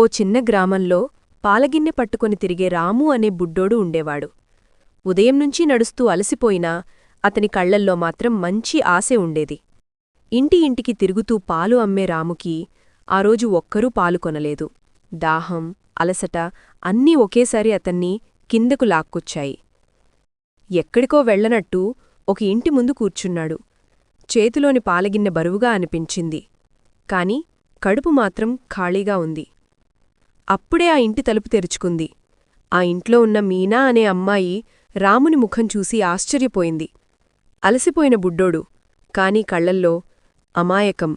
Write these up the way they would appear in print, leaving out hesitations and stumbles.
ఓ చిన్న గ్రామంలో పాలగిన్నె పట్టుకొని తిరిగే రాము అనే బుడ్డోడు ఉండేవాడు. ఉదయం నుంచి నడుస్తూ అలసిపోయినా అతని కళ్లల్లో మాత్రం మంచి ఆశే ఉండేది. ఇంటి ఇంటికి తిరుగుతూ పాలు అమ్మే రాముకి ఆ రోజు ఒక్కరూ పాలు కొనలేదు. దాహం, అలసట అన్నీ ఒకేసారి అతన్ని కిందకు లాక్కొచ్చాయి. ఎక్కడికో వెళ్లనట్టు ఒక ఇంటి ముందు కూర్చున్నాడు. చేతిలోని పాలగిన్నె బరువుగా అనిపించింది. కాని కడుపు మాత్రం ఖాళీగా ఉంది. అప్పుడే ఆ ఇంటి తలుపు తెరుచుకుంది. ఆ ఇంట్లో ఉన్న మీనా అనే అమ్మాయి రాముని ముఖం చూసి ఆశ్చర్యపోయింది. అలసిపోయిన బుడ్డోడు, కాని కళ్లల్లో అమాయకం.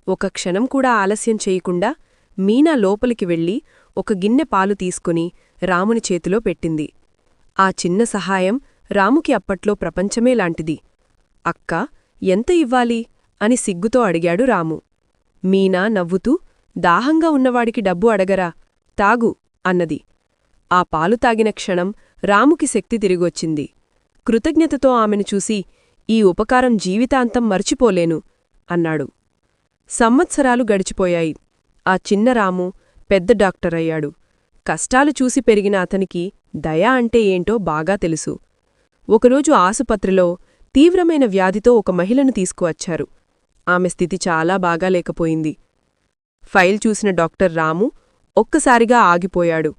ఒక క్షణం కూడా ఆలస్యం చేయకుండా మీనా లోపలికి వెళ్ళి ఒక గిన్నె పాలు తీసుకుని రాముని చేతిలో పెట్టింది. ఆ చిన్న సహాయం రాముకి అప్పట్లో ప్రపంచమేలాంటిది. అక్కా, ఎంత ఇవ్వాలి అని సిగ్గుతో అడిగాడు రాము. మీనా నవ్వుతూ, దాహంగా ఉన్నవాడికి డబ్బు అడగరా, తాగు అన్నది. ఆ పాలు తాగిన క్షణం రాముకి శక్తి తిరిగొచ్చింది. కృతజ్ఞతతో ఆమెను చూసి, ఈ ఉపకారం జీవితాంతం మర్చిపోలేను అన్నాడు. సంవత్సరాలు గడిచిపోయాయి. ఆ చిన్న రాము పెద్ద డాక్టరయ్యాడు. కష్టాలు చూసి పెరిగిన అతనికి దయ అంటే ఏంటో బాగా తెలుసు. ఒకరోజు ఆసుపత్రిలో తీవ్రమైన వ్యాధితో ఒక మహిళను తీసుకువచ్చారు. ఆమె స్థితి చాలా బాగాలేకపోయింది. ఫైల్ చూసిన డాక్టర్ రాము ఒక్కసారిగా ఆగిపోయాడు.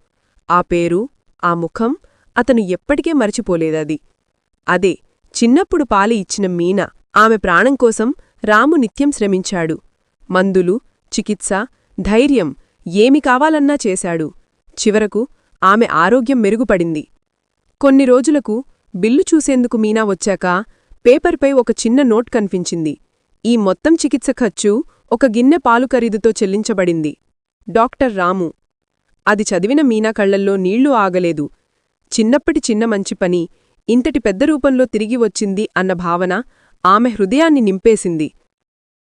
ఆ పేరు, ఆ ముఖం అతను ఎప్పటికే మరచిపోలేదది. అదే చిన్నప్పుడు పాలి ఇచ్చిన మీనా. ఆమె ప్రాణం కోసం రాము నిత్యం శ్రమించాడు. మందులు, చికిత్స, ధైర్యం ఏమి కావాలన్నా చేశాడు. చివరకు ఆమె ఆరోగ్యం మెరుగుపడింది. కొన్ని రోజులకు బిల్లు చూసేందుకు మీనా వచ్చాక పేపర్పై ఒక చిన్న నోట్ కనిపించింది. ఈ మొత్తం చికిత్స ఖర్చు ఒక గిన్నె పాలు ఖరీదుతో చెల్లించబడింది. డాక్టర్ రాము. అది చదివిన మీనా కళ్లల్లో నీళ్లు ఆగలేదు. చిన్నప్పటి చిన్న మంచి పని ఇంతటి పెద్ద రూపంలో తిరిగి వచ్చింది అన్న భావన ఆమె హృదయాన్ని నింపేసింది.